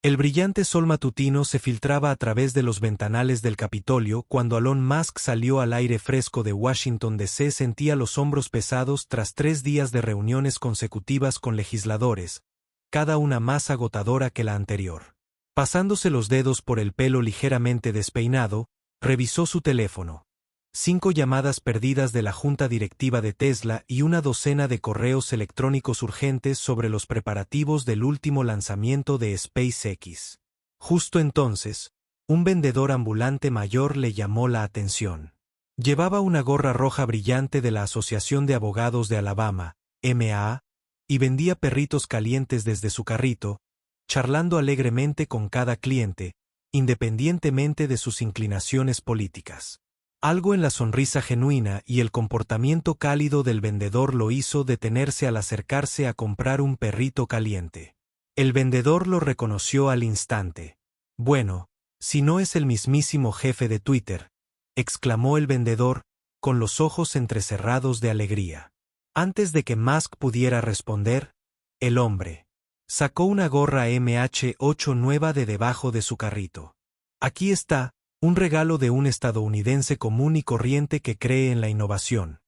El brillante sol matutino se filtraba a través de los ventanales del Capitolio cuando Elon Musk salió al aire fresco de Washington DC. Sentía los hombros pesados tras 3 días de reuniones consecutivas con legisladores, cada una más agotadora que la anterior. Pasándose los dedos por el pelo ligeramente despeinado, revisó su teléfono. 5 llamadas perdidas de la junta directiva de Tesla y una docena de correos electrónicos urgentes sobre los preparativos del último lanzamiento de SpaceX. Justo entonces, un vendedor ambulante mayor le llamó la atención. Llevaba una gorra roja brillante de la Asociación de Abogados de Alabama, MAA, y vendía perritos calientes desde su carrito, charlando alegremente con cada cliente, independientemente de sus inclinaciones políticas. Algo en la sonrisa genuina y el comportamiento cálido del vendedor lo hizo detenerse al acercarse a comprar un perrito caliente. El vendedor lo reconoció al instante. «Bueno, si no es el mismísimo jefe de Twitter», exclamó el vendedor, con los ojos entrecerrados de alegría. Antes de que Musk pudiera responder, el hombre sacó una gorra MH8 nueva de debajo de su carrito. «Aquí está, un regalo de un estadounidense común y corriente que cree en la innovación»,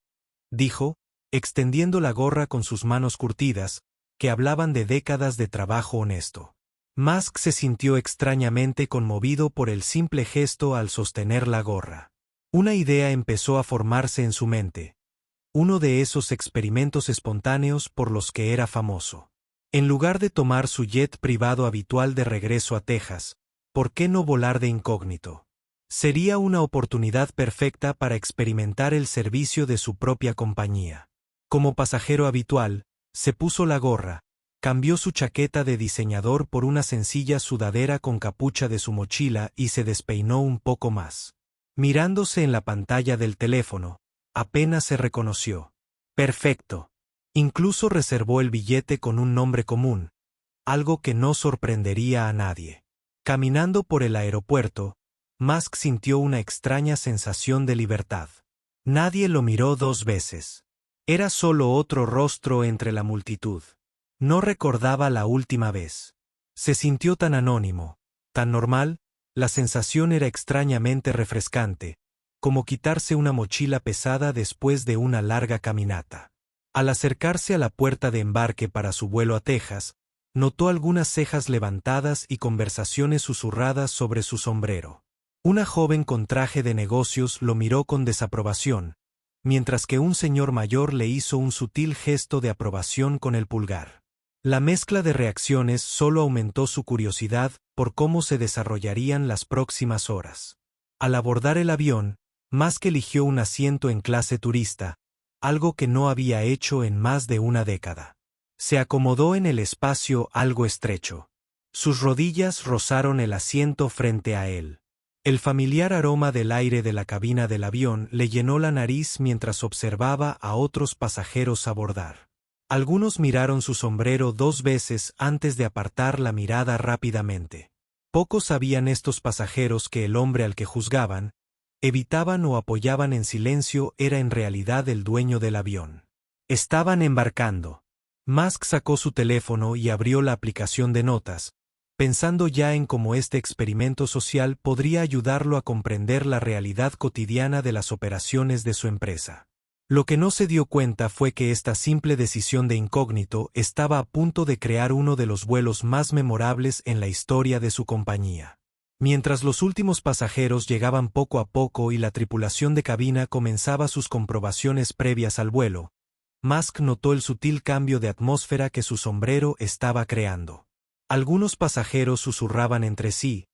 dijo, extendiendo la gorra con sus manos curtidas, que hablaban de décadas de trabajo honesto. Musk se sintió extrañamente conmovido por el simple gesto al sostener la gorra. Una idea empezó a formarse en su mente. Uno de esos experimentos espontáneos por los que era famoso. En lugar de tomar su jet privado habitual de regreso a Texas, ¿por qué no volar de incógnito? Sería una oportunidad perfecta para experimentar el servicio de su propia compañía. Como pasajero habitual, se puso la gorra, cambió su chaqueta de diseñador por una sencilla sudadera con capucha de su mochila y se despeinó un poco más. Mirándose en la pantalla del teléfono, apenas se reconoció. Perfecto. Incluso reservó el billete con un nombre común, algo que no sorprendería a nadie. Caminando por el aeropuerto, Musk sintió una extraña sensación de libertad. Nadie lo miró 2 veces. Era solo otro rostro entre la multitud. No recordaba la última vez. Se sintió tan anónimo, tan normal, la sensación era extrañamente refrescante, como quitarse una mochila pesada después de una larga caminata. Al acercarse a la puerta de embarque para su vuelo a Texas, notó algunas cejas levantadas y conversaciones susurradas sobre su sombrero. Una joven con traje de negocios lo miró con desaprobación, mientras que un señor mayor le hizo un sutil gesto de aprobación con el pulgar. La mezcla de reacciones solo aumentó su curiosidad por cómo se desarrollarían las próximas horas. Al abordar el avión, Musk eligió un asiento en clase turista, algo que no había hecho en más de una década. Se acomodó en el espacio algo estrecho. Sus rodillas rozaron el asiento frente a él. El familiar aroma del aire de la cabina del avión le llenó la nariz mientras observaba a otros pasajeros abordar. Algunos miraron su sombrero 2 veces antes de apartar la mirada rápidamente. Pocos sabían estos pasajeros que el hombre al que juzgaban, evitaban o apoyaban en silencio era en realidad el dueño del avión. Estaban embarcando. Musk sacó su teléfono y abrió la aplicación de notas, pensando ya en cómo este experimento social podría ayudarlo a comprender la realidad cotidiana de las operaciones de su empresa. Lo que no se dio cuenta fue que esta simple decisión de incógnito estaba a punto de crear uno de los vuelos más memorables en la historia de su compañía. Mientras los últimos pasajeros llegaban poco a poco y la tripulación de cabina comenzaba sus comprobaciones previas al vuelo, Musk notó el sutil cambio de atmósfera que su sombrero estaba creando. Algunos pasajeros susurraban entre sí,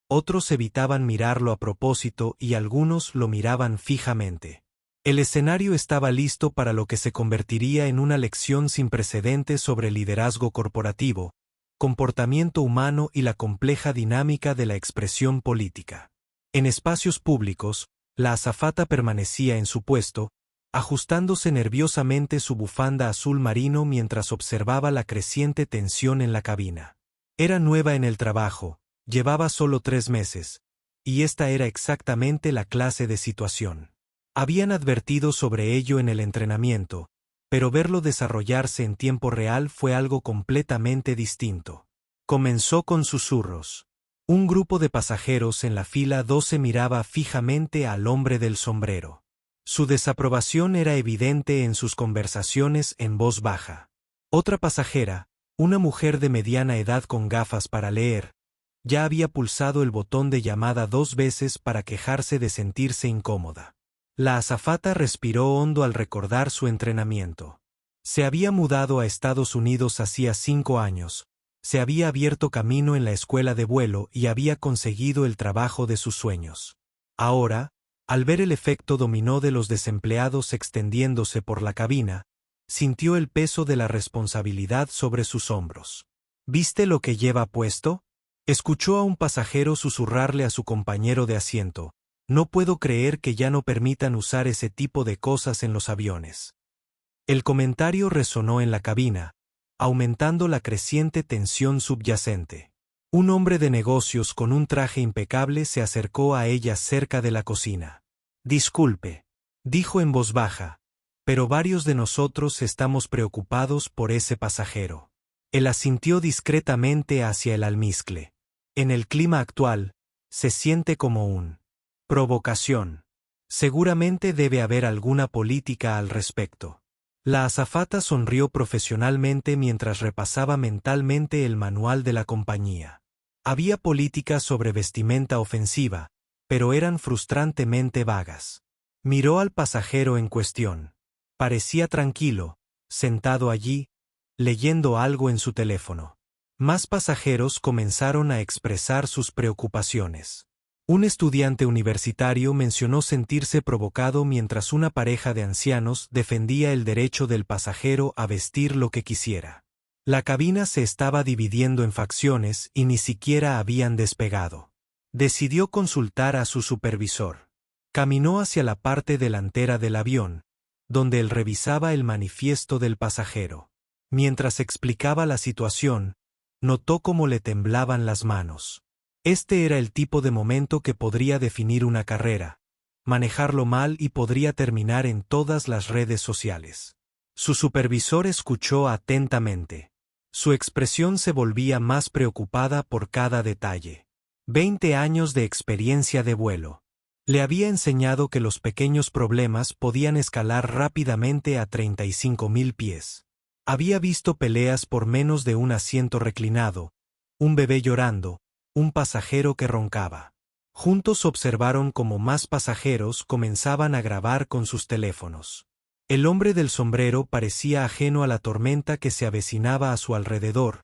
otros evitaban mirarlo a propósito y algunos lo miraban fijamente. El escenario estaba listo para lo que se convertiría en una lección sin precedentes sobre liderazgo corporativo, comportamiento humano y la compleja dinámica de la expresión política. En espacios públicos, la azafata permanecía en su puesto, ajustándose nerviosamente su bufanda azul marino mientras observaba la creciente tensión en la cabina. Era nueva en el trabajo, llevaba solo 3 meses, y esta era exactamente la clase de situación. Habían advertido sobre ello en el entrenamiento, pero verlo desarrollarse en tiempo real fue algo completamente distinto. Comenzó con susurros. Un grupo de pasajeros en la fila 12 miraba fijamente al hombre del sombrero. Su desaprobación era evidente en sus conversaciones en voz baja. Otra pasajera, una mujer de mediana edad con gafas para leer, ya había pulsado el botón de llamada 2 veces para quejarse de sentirse incómoda. La azafata respiró hondo al recordar su entrenamiento. Se había mudado a Estados Unidos hacía 5 años, se había abierto camino en la escuela de vuelo y había conseguido el trabajo de sus sueños. Ahora, al ver el efecto dominó de los desempleados extendiéndose por la cabina, sintió el peso de la responsabilidad sobre sus hombros. ¿Viste lo que lleva puesto? Escuchó a un pasajero susurrarle a su compañero de asiento. No puedo creer que ya no permitan usar ese tipo de cosas en los aviones. El comentario resonó en la cabina, aumentando la creciente tensión subyacente. Un hombre de negocios con un traje impecable se acercó a ella cerca de la cocina. Disculpe, dijo en voz baja, pero varios de nosotros estamos preocupados por ese pasajero. Él asintió discretamente hacia el almizcle. En el clima actual, se siente como un provocación. Seguramente debe haber alguna política al respecto. La azafata sonrió profesionalmente mientras repasaba mentalmente el manual de la compañía. Había políticas sobre vestimenta ofensiva, pero eran frustrantemente vagas. Miró al pasajero en cuestión. Parecía tranquilo, sentado allí, leyendo algo en su teléfono. Más pasajeros comenzaron a expresar sus preocupaciones. Un estudiante universitario mencionó sentirse provocado mientras una pareja de ancianos defendía el derecho del pasajero a vestir lo que quisiera. La cabina se estaba dividiendo en facciones y ni siquiera habían despegado. Decidió consultar a su supervisor. Caminó hacia la parte delantera del avión, donde él revisaba el manifiesto del pasajero. Mientras explicaba la situación, notó cómo le temblaban las manos. Este era el tipo de momento que podría definir una carrera, manejarlo mal y podría terminar en todas las redes sociales. Su supervisor escuchó atentamente. Su expresión se volvía más preocupada por cada detalle. 20 años de experiencia de vuelo. Le había enseñado que los pequeños problemas podían escalar rápidamente a 35.000 pies. Había visto peleas por menos de un asiento reclinado, un bebé llorando, un pasajero que roncaba. Juntos observaron cómo más pasajeros comenzaban a grabar con sus teléfonos. El hombre del sombrero parecía ajeno a la tormenta que se avecinaba a su alrededor,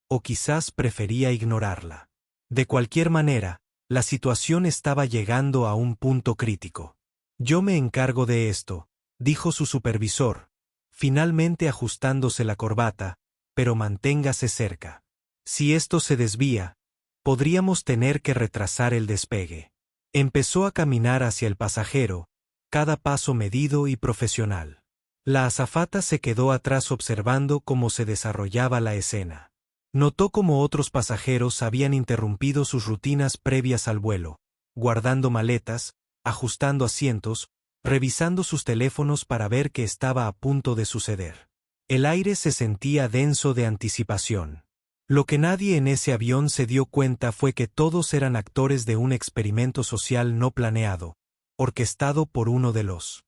o quizás prefería ignorarla. De cualquier manera, la situación estaba llegando a un punto crítico. Yo me encargo de esto, dijo su supervisor, finalmente ajustándose la corbata, pero manténgase cerca. Si esto se desvía, podríamos tener que retrasar el despegue. Empezó a caminar hacia el pasajero, cada paso medido y profesional. La azafata se quedó atrás observando cómo se desarrollaba la escena. Notó cómo otros pasajeros habían interrumpido sus rutinas previas al vuelo, guardando maletas, ajustando asientos, revisando sus teléfonos para ver qué estaba a punto de suceder. El aire se sentía denso de anticipación. Lo que nadie en ese avión se dio cuenta fue que todos eran actores de un experimento social no planeado, orquestado por uno de los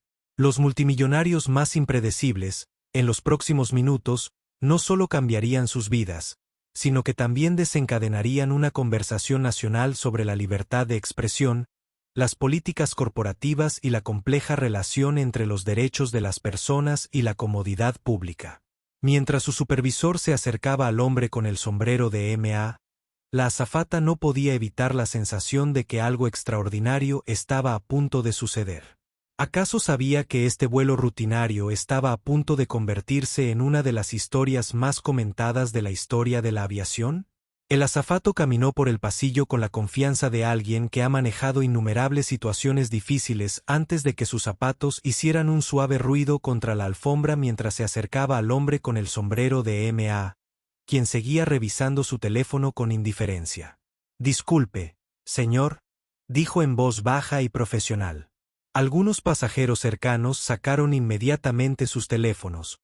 multimillonarios más impredecibles. En los próximos minutos, no solo cambiarían sus vidas, sino que también desencadenarían una conversación nacional sobre la libertad de expresión, las políticas corporativas y la compleja relación entre los derechos de las personas y la comodidad pública. Mientras su supervisor se acercaba al hombre con el sombrero de M.A., la azafata no podía evitar la sensación de que algo extraordinario estaba a punto de suceder. ¿Acaso sabía que este vuelo rutinario estaba a punto de convertirse en una de las historias más comentadas de la historia de la aviación? El azafato caminó por el pasillo con la confianza de alguien que ha manejado innumerables situaciones difíciles antes de que sus zapatos hicieran un suave ruido contra la alfombra mientras se acercaba al hombre con el sombrero de M.A., quien seguía revisando su teléfono con indiferencia. Disculpe, señor, dijo en voz baja y profesional. Algunos pasajeros cercanos sacaron inmediatamente sus teléfonos,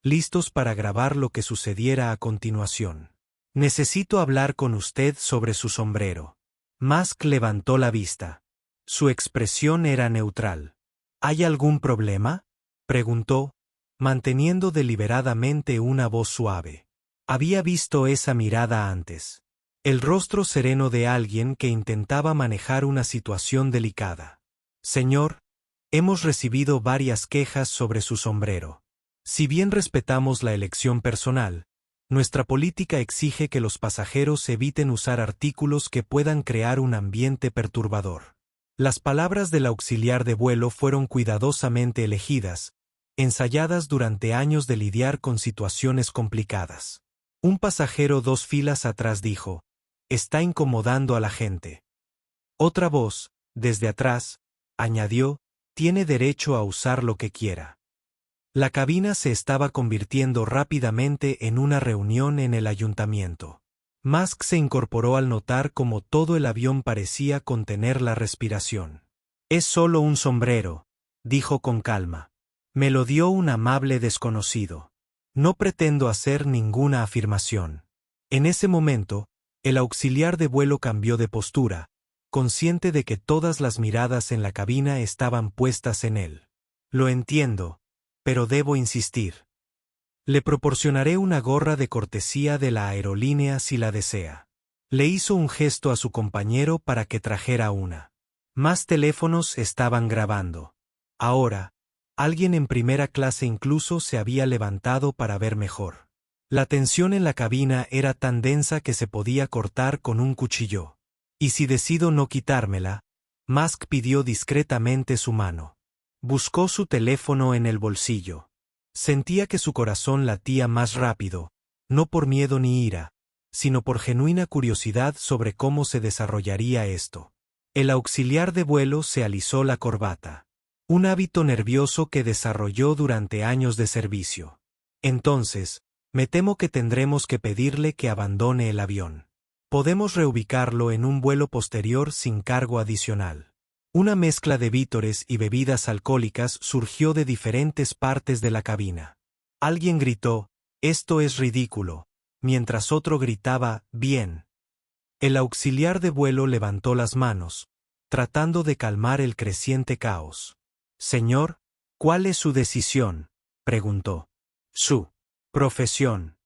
listos para grabar lo que sucediera a continuación. Necesito hablar con usted sobre su sombrero. Musk levantó la vista. Su expresión era neutral. ¿Hay algún problema?, preguntó, manteniendo deliberadamente una voz suave. Había visto esa mirada antes. El rostro sereno de alguien que intentaba manejar una situación delicada. Señor, hemos recibido varias quejas sobre su sombrero. Si bien respetamos la elección personal, nuestra política exige que los pasajeros eviten usar artículos que puedan crear un ambiente perturbador. Las palabras del auxiliar de vuelo fueron cuidadosamente elegidas, ensayadas durante años de lidiar con situaciones complicadas. Un pasajero 2 filas atrás dijo: «Está incomodando a la gente». Otra voz, desde atrás, añadió: «Tiene derecho a usar lo que quiera». La cabina se estaba convirtiendo rápidamente en una reunión en el ayuntamiento. Musk se incorporó al notar cómo todo el avión parecía contener la respiración. «Es solo un sombrero», dijo con calma. «Me lo dio un amable desconocido. No pretendo hacer ninguna afirmación». En ese momento, el auxiliar de vuelo cambió de postura, consciente de que todas las miradas en la cabina estaban puestas en él. «Lo entiendo, pero debo insistir. Le proporcionaré una gorra de cortesía de la aerolínea si la desea». Le hizo un gesto a su compañero para que trajera una. Más teléfonos estaban grabando. Ahora, alguien en primera clase incluso se había levantado para ver mejor. La tensión en la cabina era tan densa que se podía cortar con un cuchillo. «¿Y si decido no quitármela?», Musk pidió discretamente su mano. Buscó su teléfono en el bolsillo. Sentía que su corazón latía más rápido, no por miedo ni ira, sino por genuina curiosidad sobre cómo se desarrollaría esto. El auxiliar de vuelo se alisó la corbata. Un hábito nervioso que desarrolló durante años de servicio. «Entonces, me temo que tendremos que pedirle que abandone el avión. Podemos reubicarlo en un vuelo posterior sin cargo adicional». Una mezcla de vítores y bebidas alcohólicas surgió de diferentes partes de la cabina. Alguien gritó: «Esto es ridículo», mientras otro gritaba: «Bien». El auxiliar de vuelo levantó las manos, tratando de calmar el creciente caos. «Señor, ¿cuál es su decisión?», preguntó. «Su profesión».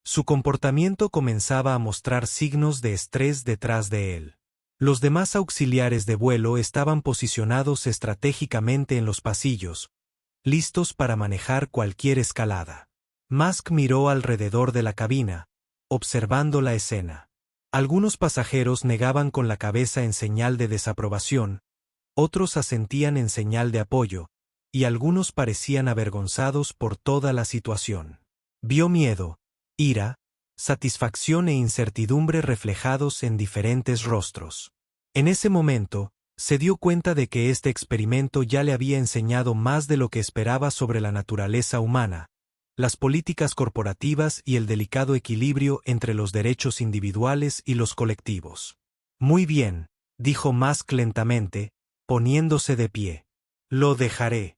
Su comportamiento comenzaba a mostrar signos de estrés detrás de él. Los demás auxiliares de vuelo estaban posicionados estratégicamente en los pasillos, listos para manejar cualquier escalada. Musk miró alrededor de la cabina, observando la escena. Algunos pasajeros negaban con la cabeza en señal de desaprobación, otros asentían en señal de apoyo, y algunos parecían avergonzados por toda la situación. Vio miedo, ira, satisfacción e incertidumbre reflejados en diferentes rostros. En ese momento, se dio cuenta de que este experimento ya le había enseñado más de lo que esperaba sobre la naturaleza humana, las políticas corporativas y el delicado equilibrio entre los derechos individuales y los colectivos. «Muy bien», dijo Musk lentamente, poniéndose de pie. «Lo dejaré».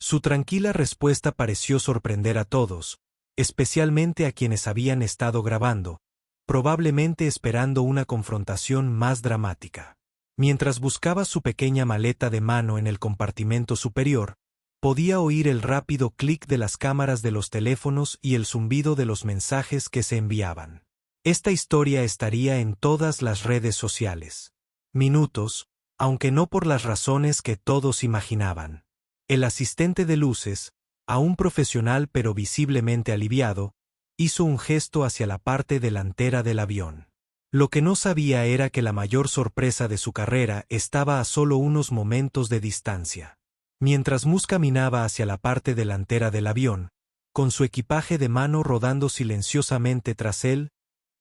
Su tranquila respuesta pareció sorprender a todos, especialmente a quienes habían estado grabando, probablemente esperando una confrontación más dramática. Mientras buscaba su pequeña maleta de mano en el compartimento superior, podía oír el rápido clic de las cámaras de los teléfonos y el zumbido de los mensajes que se enviaban. Esta historia estaría en todas las redes sociales. Minutos, aunque no por las razones que todos imaginaban. El asistente de luces, aún profesional pero visiblemente aliviado, hizo un gesto hacia la parte delantera del avión. Lo que no sabía era que la mayor sorpresa de su carrera estaba a solo unos momentos de distancia. Mientras Musk caminaba hacia la parte delantera del avión, con su equipaje de mano rodando silenciosamente tras él,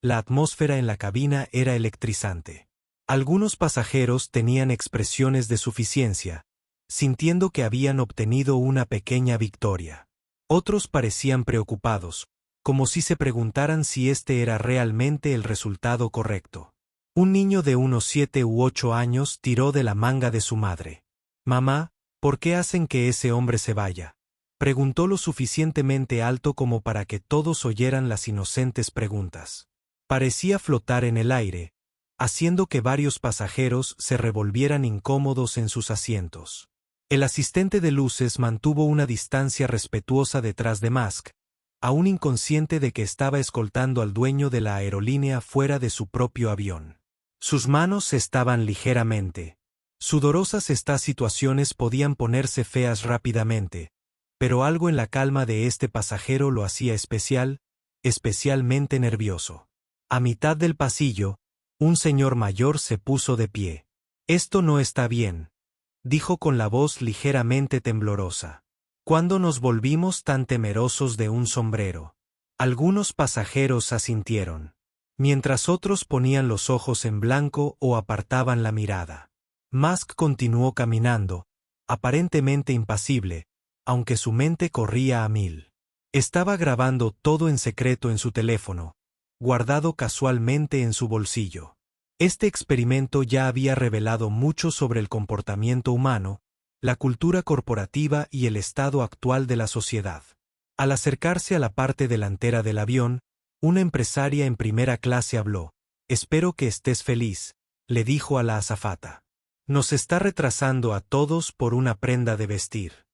la atmósfera en la cabina era electrizante. Algunos pasajeros tenían expresiones de suficiencia, sintiendo que habían obtenido una pequeña victoria. Otros parecían preocupados, como si se preguntaran si este era realmente el resultado correcto. Un niño de unos 7 u 8 años tiró de la manga de su madre. «Mamá, ¿por qué hacen que ese hombre se vaya?», preguntó lo suficientemente alto como para que todos oyeran las inocentes preguntas. Parecía flotar en el aire, haciendo que varios pasajeros se revolvieran incómodos en sus asientos. El asistente de luces mantuvo una distancia respetuosa detrás de Musk, aún inconsciente de que estaba escoltando al dueño de la aerolínea fuera de su propio avión. Sus manos estaban ligeramente sudorosas. Estas situaciones podían ponerse feas rápidamente, pero algo en la calma de este pasajero lo hacía especialmente nervioso. A mitad del pasillo, un señor mayor se puso de pie. «Esto no está bien», dijo con la voz ligeramente temblorosa. «¿Cuándo nos volvimos tan temerosos de un sombrero?» Algunos pasajeros asintieron, mientras otros ponían los ojos en blanco o apartaban la mirada. Musk continuó caminando, aparentemente impasible, aunque su mente corría a mil. Estaba grabando todo en secreto en su teléfono, guardado casualmente en su bolsillo. Este experimento ya había revelado mucho sobre el comportamiento humano, la cultura corporativa y el estado actual de la sociedad. Al acercarse a la parte delantera del avión, una empresaria en primera clase habló. «Espero que estés feliz», le dijo a la azafata. «Nos está retrasando a todos por una prenda de vestir».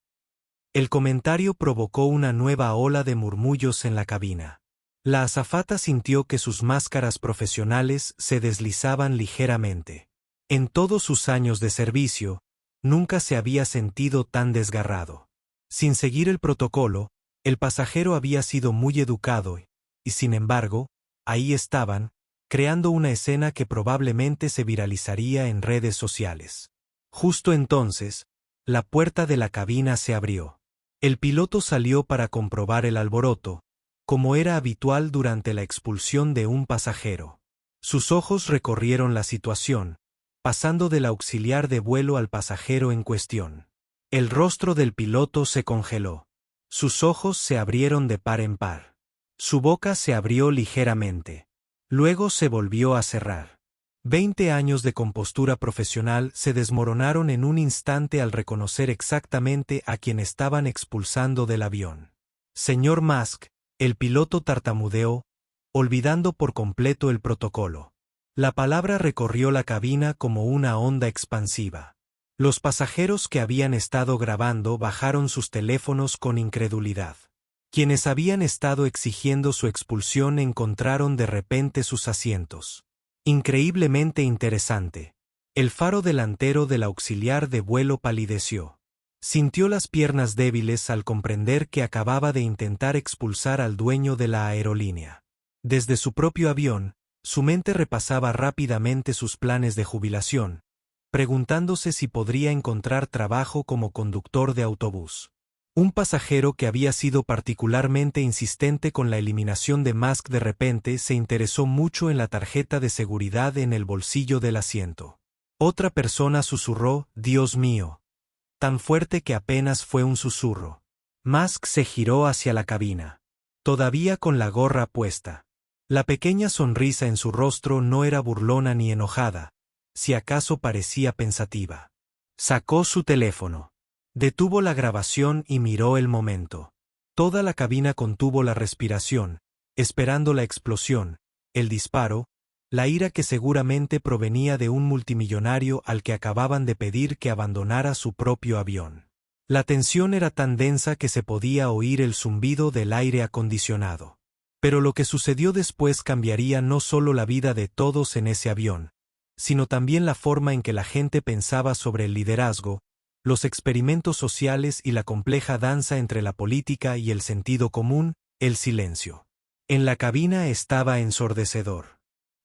El comentario provocó una nueva ola de murmullos en la cabina. La azafata sintió que sus máscaras profesionales se deslizaban ligeramente. En todos sus años de servicio, nunca se había sentido tan desgarrado. Sin seguir el protocolo, el pasajero había sido muy educado y, sin embargo, ahí estaban, creando una escena que probablemente se viralizaría en redes sociales. Justo entonces, la puerta de la cabina se abrió. El piloto salió para comprobar el alboroto, como era habitual durante la expulsión de un pasajero. Sus ojos recorrieron la situación, pasando del auxiliar de vuelo al pasajero en cuestión. El rostro del piloto se congeló. Sus ojos se abrieron de par en par. Su boca se abrió ligeramente. Luego se volvió a cerrar. 20 años de compostura profesional se desmoronaron en un instante al reconocer exactamente a quien estaban expulsando del avión. «Señor Musk», el piloto tartamudeó, olvidando por completo el protocolo. La palabra recorrió la cabina como una onda expansiva. Los pasajeros que habían estado grabando bajaron sus teléfonos con incredulidad. Quienes habían estado exigiendo su expulsión encontraron de repente sus asientos. Increíblemente interesante. El faro delantero del auxiliar de vuelo palideció. Sintió las piernas débiles al comprender que acababa de intentar expulsar al dueño de la aerolínea. Desde su propio avión, su mente repasaba rápidamente sus planes de jubilación, preguntándose si podría encontrar trabajo como conductor de autobús. Un pasajero que había sido particularmente insistente con la eliminación de Musk de repente se interesó mucho en la tarjeta de seguridad en el bolsillo del asiento. Otra persona susurró, «Dios mío», tan fuerte que apenas fue un susurro. Musk se giró hacia la cabina, todavía con la gorra puesta. La pequeña sonrisa en su rostro no era burlona ni enojada, si acaso parecía pensativa. Sacó su teléfono. Detuvo la grabación y miró el momento. Toda la cabina contuvo la respiración, esperando la explosión, el disparo, la ira que seguramente provenía de un multimillonario al que acababan de pedir que abandonara su propio avión. La tensión era tan densa que se podía oír el zumbido del aire acondicionado. Pero lo que sucedió después cambiaría no solo la vida de todos en ese avión, sino también la forma en que la gente pensaba sobre el liderazgo, los experimentos sociales y la compleja danza entre la política y el sentido común, el silencio. En la cabina estaba ensordecedor.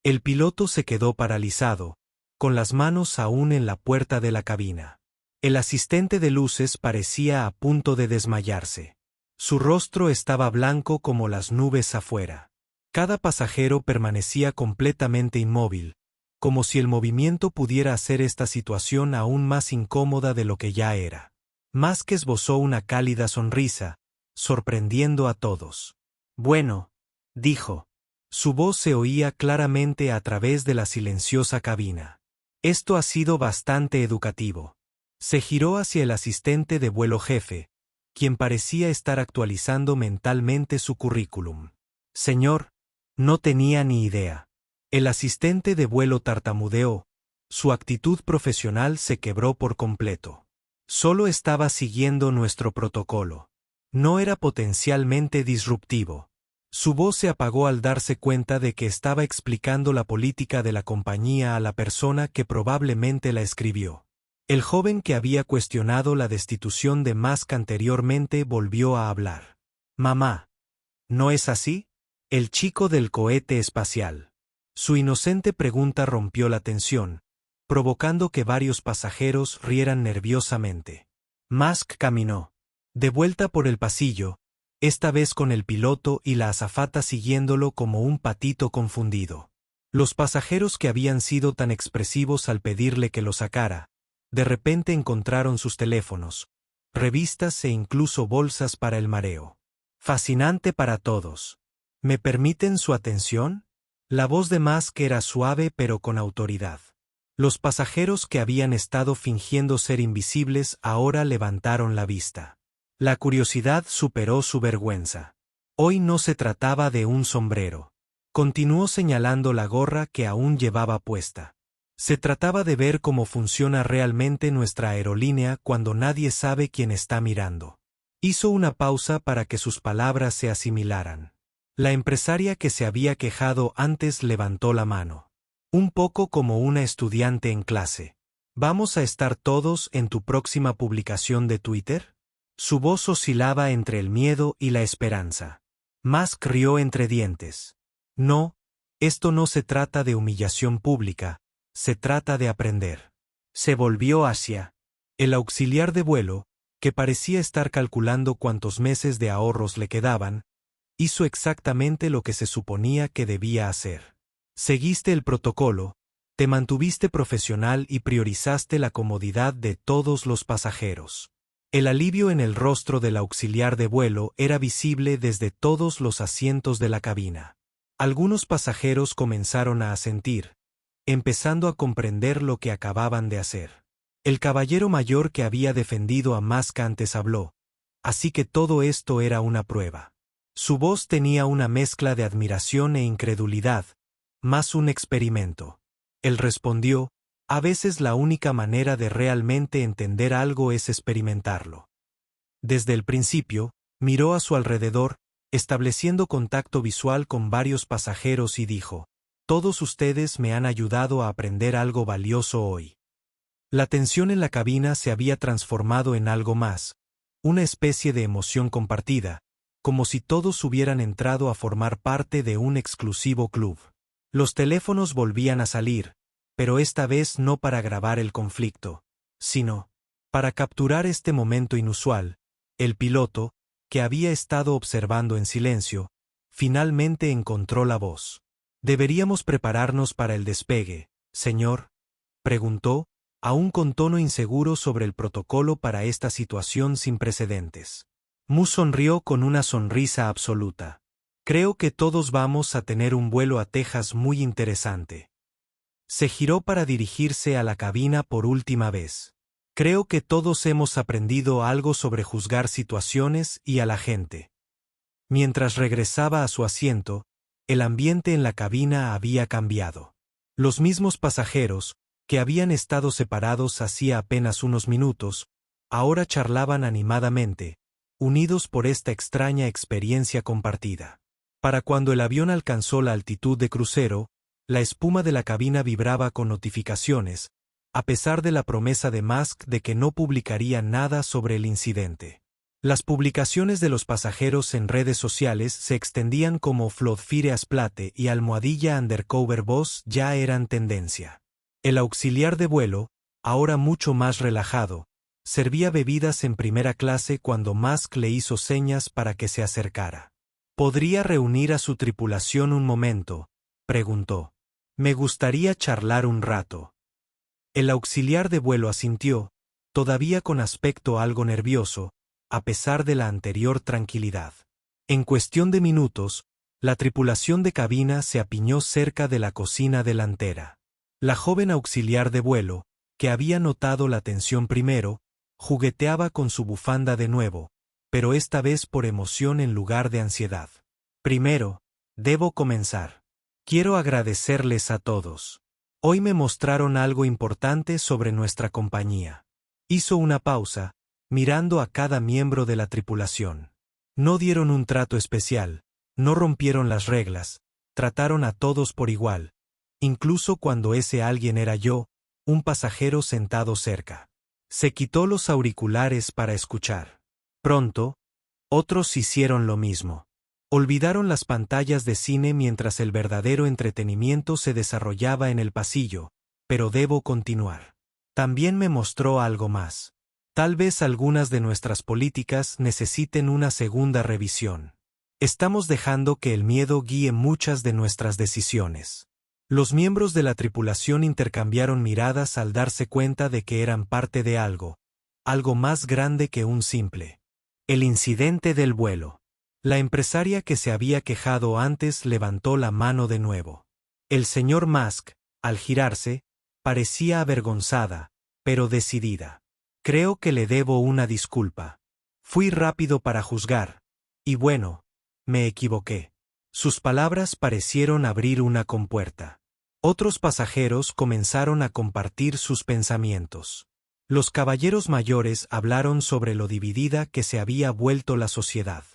El piloto se quedó paralizado, con las manos aún en la puerta de la cabina. El asistente de luces parecía a punto de desmayarse. Su rostro estaba blanco como las nubes afuera. Cada pasajero permanecía completamente inmóvil, como si el movimiento pudiera hacer esta situación aún más incómoda de lo que ya era. Musk esbozó una cálida sonrisa, sorprendiendo a todos. «Bueno», dijo. Su voz se oía claramente a través de la silenciosa cabina. «Esto ha sido bastante educativo». Se giró hacia el asistente de vuelo jefe, quien parecía estar actualizando mentalmente su currículum. «Señor», No tenía ni idea. El asistente de vuelo tartamudeó. Su actitud profesional se quebró por completo. Solo estaba siguiendo nuestro protocolo. No era potencialmente disruptivo. Su voz se apagó al darse cuenta de que estaba explicando la política de la compañía a la persona que probablemente la escribió. El joven que había cuestionado la destitución de Musk anteriormente volvió a hablar. Mamá. ¿No es así? El chico del cohete espacial. Su inocente pregunta rompió la tensión, provocando que varios pasajeros rieran nerviosamente. Musk caminó. De vuelta por el pasillo, esta vez con el piloto y la azafata siguiéndolo como un patito confundido. Los pasajeros que habían sido tan expresivos al pedirle que lo sacara, de repente encontraron sus teléfonos, revistas e incluso bolsas para el mareo. Fascinante para todos. ¿Me permiten su atención? La voz de Musk era suave pero con autoridad. Los pasajeros que habían estado fingiendo ser invisibles ahora levantaron la vista. La curiosidad superó su vergüenza. Hoy no se trataba de un sombrero. Continuó señalando la gorra que aún llevaba puesta. Se trataba de ver cómo funciona realmente nuestra aerolínea cuando nadie sabe quién está mirando. Hizo una pausa para que sus palabras se asimilaran. La empresaria que se había quejado antes levantó la mano. Un poco como una estudiante en clase. ¿Vamos a estar todos en tu próxima publicación de Twitter? Su voz oscilaba entre el miedo y la esperanza. Musk rió entre dientes. No, esto no se trata de humillación pública, se trata de aprender. Se volvió hacia el auxiliar de vuelo, que parecía estar calculando cuántos meses de ahorros le quedaban, hizo exactamente lo que se suponía que debía hacer. Seguiste el protocolo, te mantuviste profesional y priorizaste la comodidad de todos los pasajeros. El alivio en el rostro del auxiliar de vuelo era visible desde todos los asientos de la cabina. Algunos pasajeros comenzaron a asentir, empezando a comprender lo que acababan de hacer. El caballero mayor que había defendido a Musk antes habló, así que todo esto era una prueba. Su voz tenía una mezcla de admiración e incredulidad, más un experimento. Él respondió, a veces la única manera de realmente entender algo es experimentarlo. Desde el principio, miró a su alrededor, estableciendo contacto visual con varios pasajeros y dijo, todos ustedes me han ayudado a aprender algo valioso hoy. La tensión en la cabina se había transformado en algo más, una especie de emoción compartida, como si todos hubieran entrado a formar parte de un exclusivo club. Los teléfonos volvían a salir, pero esta vez no para grabar el conflicto, sino para capturar este momento inusual. El piloto, que había estado observando en silencio, finalmente encontró la voz. ¿Deberíamos prepararnos para el despegue, señor?, preguntó, aún con tono inseguro sobre el protocolo para esta situación sin precedentes. Mu sonrió con una sonrisa absoluta. Creo que todos vamos a tener un vuelo a Texas muy interesante. Se giró para dirigirse a la cabina por última vez. Creo que todos hemos aprendido algo sobre juzgar situaciones y a la gente. Mientras regresaba a su asiento, el ambiente en la cabina había cambiado. Los mismos pasajeros, que habían estado separados hacía apenas unos minutos, ahora charlaban animadamente, unidos por esta extraña experiencia compartida. Para cuando el avión alcanzó la altitud de crucero, la espuma de la cabina vibraba con notificaciones, a pesar de la promesa de Musk de que no publicaría nada sobre el incidente. Las publicaciones de los pasajeros en redes sociales se extendían como Flodfire Asplate y almohadilla Undercover Boss ya eran tendencia. El auxiliar de vuelo, ahora mucho más relajado, servía bebidas en primera clase cuando Musk le hizo señas para que se acercara. ¿Podría reunir a su tripulación un momento?, preguntó. Me gustaría charlar un rato. El auxiliar de vuelo asintió, todavía con aspecto algo nervioso, a pesar de la anterior tranquilidad. En cuestión de minutos, la tripulación de cabina se apiñó cerca de la cocina delantera. La joven auxiliar de vuelo, que había notado la tensión primero, jugueteaba con su bufanda de nuevo, pero esta vez por emoción en lugar de ansiedad. Primero, Debo comenzar. Quiero agradecerles a todos. Hoy me mostraron algo importante sobre nuestra compañía. Hizo una pausa, mirando a cada miembro de la tripulación. No dieron un trato especial, no rompieron las reglas, trataron a todos por igual, incluso cuando ese alguien era yo, un pasajero sentado cerca. Se quitó los auriculares para escuchar. Pronto, otros hicieron lo mismo. Olvidaron las pantallas de cine mientras el verdadero entretenimiento se desarrollaba en el pasillo, pero debo continuar. También me mostró algo más. Tal vez algunas de nuestras políticas necesiten una segunda revisión. Estamos dejando que el miedo guíe muchas de nuestras decisiones. Los miembros de la tripulación intercambiaron miradas al darse cuenta de que eran parte de algo más grande que un simple. El incidente del vuelo. La empresaria que se había quejado antes levantó la mano de nuevo. El señor Musk, al girarse, parecía avergonzada, pero decidida. Creo que le debo una disculpa. Fui rápido para juzgar. Y bueno, me equivoqué. Sus palabras parecieron abrir una compuerta. Otros pasajeros comenzaron a compartir sus pensamientos. Los caballeros mayores hablaron sobre lo dividida que se había vuelto la sociedad.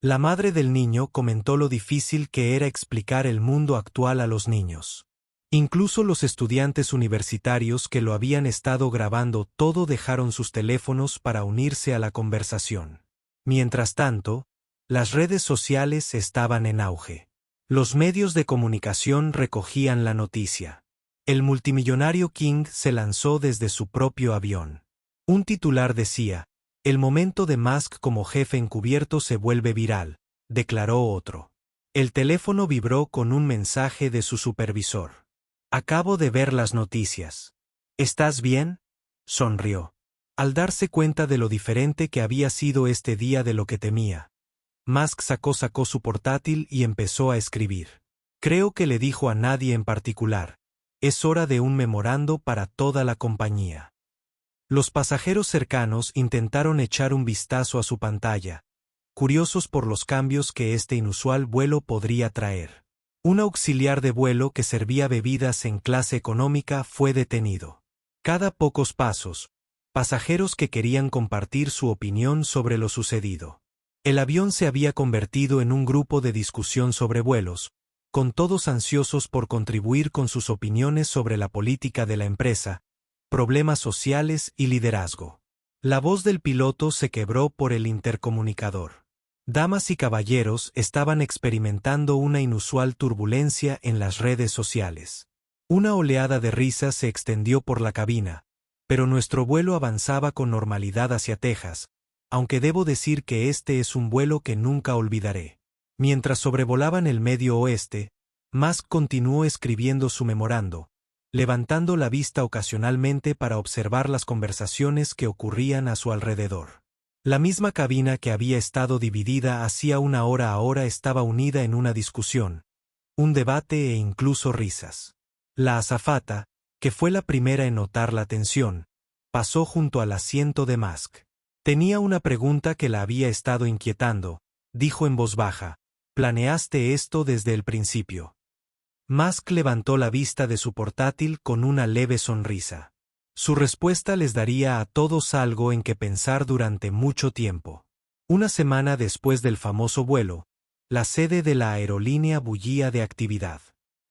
La madre del niño comentó lo difícil que era explicar el mundo actual a los niños. Incluso los estudiantes universitarios que lo habían estado grabando todo dejaron sus teléfonos para unirse a la conversación. Mientras tanto, las redes sociales estaban en auge. Los medios de comunicación recogían la noticia. El multimillonario King se lanzó desde su propio avión. Un titular decía: "El momento de Musk como jefe encubierto se vuelve viral", declaró otro. El teléfono vibró con un mensaje de su supervisor. «Acabo de ver las noticias. ¿Estás bien?», sonrió. Al darse cuenta de lo diferente que había sido este día de lo que temía, Musk sacó su portátil y empezó a escribir. Creo que le dijo a nadie en particular: «Es hora de un memorando para toda la compañía». Los pasajeros cercanos intentaron echar un vistazo a su pantalla, curiosos por los cambios que este inusual vuelo podría traer. Un auxiliar de vuelo que servía bebidas en clase económica fue detenido. Cada pocos pasos, pasajeros que querían compartir su opinión sobre lo sucedido. El avión se había convertido en un grupo de discusión sobre vuelos, con todos ansiosos por contribuir con sus opiniones sobre la política de la empresa, problemas sociales y liderazgo. La voz del piloto se quebró por el intercomunicador. Damas y caballeros estaban experimentando una inusual turbulencia en las redes sociales. Una oleada de risas se extendió por la cabina, pero nuestro vuelo avanzaba con normalidad hacia Texas, aunque debo decir que este es un vuelo que nunca olvidaré. Mientras sobrevolaban el Medio Oeste, Musk continuó escribiendo su memorando, levantando la vista ocasionalmente para observar las conversaciones que ocurrían a su alrededor. La misma cabina que había estado dividida hacía una hora ahora estaba unida en una discusión, un debate e incluso risas. La azafata, que fue la primera en notar la tensión, pasó junto al asiento de Musk. Tenía una pregunta que la había estado inquietando, dijo en voz baja: «¿Planeaste esto desde el principio?». Musk levantó la vista de su portátil con una leve sonrisa. Su respuesta les daría a todos algo en que pensar durante mucho tiempo. Una semana después del famoso vuelo, la sede de la aerolínea bullía de actividad.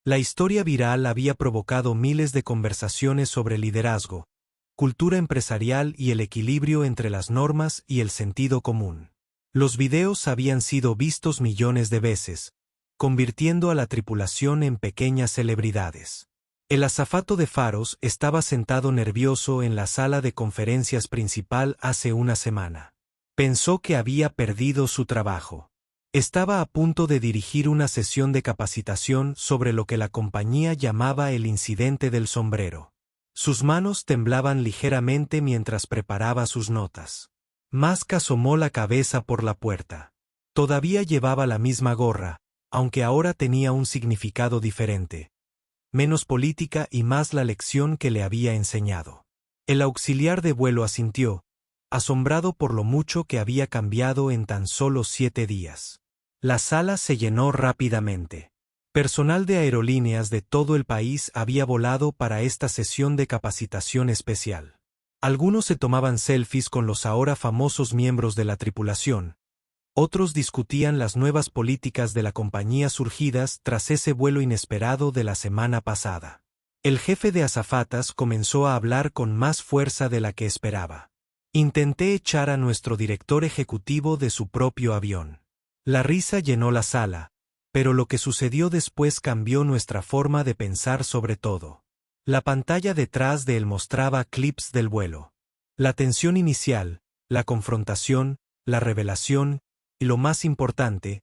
La historia viral había provocado miles de conversaciones sobre liderazgo, cultura empresarial y el equilibrio entre las normas y el sentido común. Los videos habían sido vistos millones de veces, convirtiendo a la tripulación en pequeñas celebridades. El azafato de faros estaba sentado nervioso en la sala de conferencias principal hace una semana. Pensó que había perdido su trabajo. Estaba a punto de dirigir una sesión de capacitación sobre lo que la compañía llamaba el incidente del sombrero. Sus manos temblaban ligeramente mientras preparaba sus notas. Musk asomó la cabeza por la puerta. Todavía llevaba la misma gorra, aunque ahora tenía un significado diferente. Menos política y más la lección que le había enseñado. El auxiliar de vuelo asintió, asombrado por lo mucho que había cambiado en tan solo 7 días. La sala se llenó rápidamente. Personal de aerolíneas de todo el país había volado para esta sesión de capacitación especial. Algunos se tomaban selfies con los ahora famosos miembros de la tripulación. Otros discutían las nuevas políticas de la compañía surgidas tras ese vuelo inesperado de la semana pasada. El jefe de azafatas comenzó a hablar con más fuerza de la que esperaba. Intenté echar a nuestro director ejecutivo de su propio avión. La risa llenó la sala, pero lo que sucedió después cambió nuestra forma de pensar sobre todo. La pantalla detrás de él mostraba clips del vuelo. La tensión inicial, la confrontación, la revelación, y lo más importante,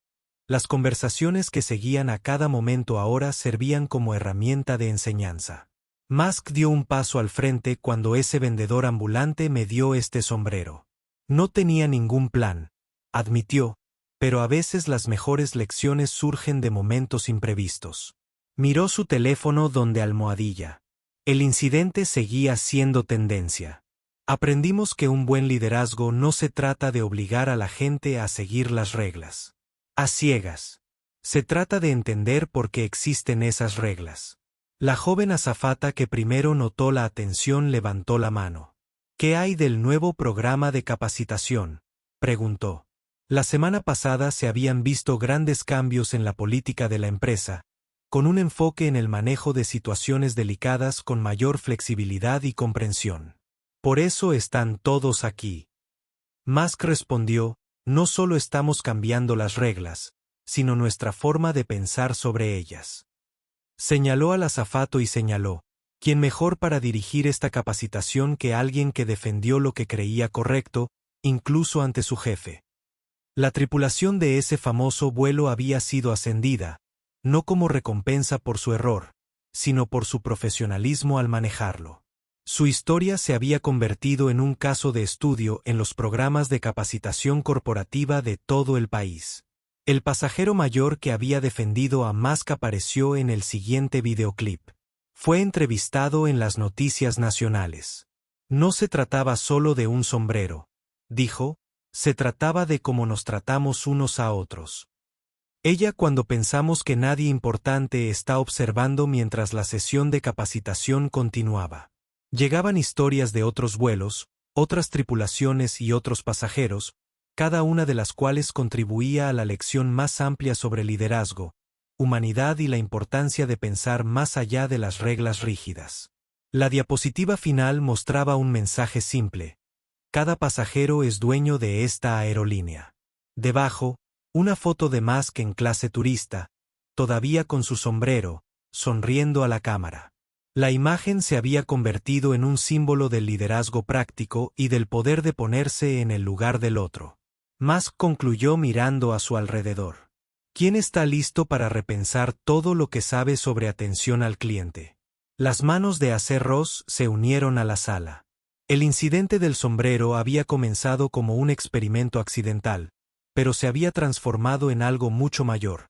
las conversaciones que seguían a cada momento ahora servían como herramienta de enseñanza. Musk dio un paso al frente cuando ese vendedor ambulante me dio este sombrero. No tenía ningún plan, admitió, pero a veces las mejores lecciones surgen de momentos imprevistos. Miró su teléfono donde almohadilla. El incidente seguía siendo tendencia. Aprendimos que un buen liderazgo no se trata de obligar a la gente a seguir las reglas a ciegas. Se trata de entender por qué existen esas reglas. La joven azafata que primero notó la atención levantó la mano. ¿Qué hay del nuevo programa de capacitación?, preguntó. La semana pasada se habían visto grandes cambios en la política de la empresa, con un enfoque en el manejo de situaciones delicadas con mayor flexibilidad y comprensión. Por eso están todos aquí. Musk respondió, no solo estamos cambiando las reglas, sino nuestra forma de pensar sobre ellas. Señaló al azafato y señaló, ¿quién mejor para dirigir esta capacitación que alguien que defendió lo que creía correcto, incluso ante su jefe? La tripulación de ese famoso vuelo había sido ascendida, no como recompensa por su error, sino por su profesionalismo al manejarlo. Su historia se había convertido en un caso de estudio en los programas de capacitación corporativa de todo el país. El pasajero mayor que había defendido a Musk apareció en el siguiente videoclip. Fue entrevistado en las noticias nacionales. No se trataba solo de un sombrero, dijo, se trataba de cómo nos tratamos unos a otros. Ella cuando pensamos que nadie importante está observando mientras la sesión de capacitación continuaba. Llegaban historias de otros vuelos, otras tripulaciones y otros pasajeros, cada una de las cuales contribuía a la lección más amplia sobre liderazgo, humanidad y la importancia de pensar más allá de las reglas rígidas. La diapositiva final mostraba un mensaje simple. Cada pasajero es dueño de esta aerolínea. Debajo, una foto de Musk en clase turista, todavía con su sombrero, sonriendo a la cámara. La imagen se había convertido en un símbolo del liderazgo práctico y del poder de ponerse en el lugar del otro. Musk concluyó mirando a su alrededor. ¿Quién está listo para repensar todo lo que sabe sobre atención al cliente? Las manos de Acer Ross se unieron a la sala. El incidente del sombrero había comenzado como un experimento accidental, pero se había transformado en algo mucho mayor.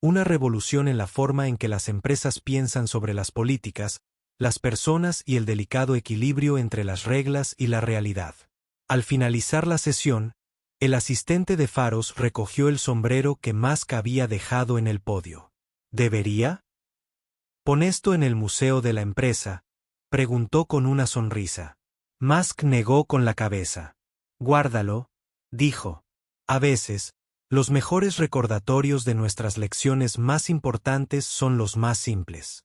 Una revolución en la forma en que las empresas piensan sobre las políticas, las personas y el delicado equilibrio entre las reglas y la realidad. Al finalizar la sesión, el asistente de faros recogió el sombrero que Musk había dejado en el podio. ¿Debería? ¿Pon esto en el museo de la empresa?, preguntó con una sonrisa. Musk negó con la cabeza. Guárdalo, dijo. A veces, los mejores recordatorios de nuestras lecciones más importantes son los más simples.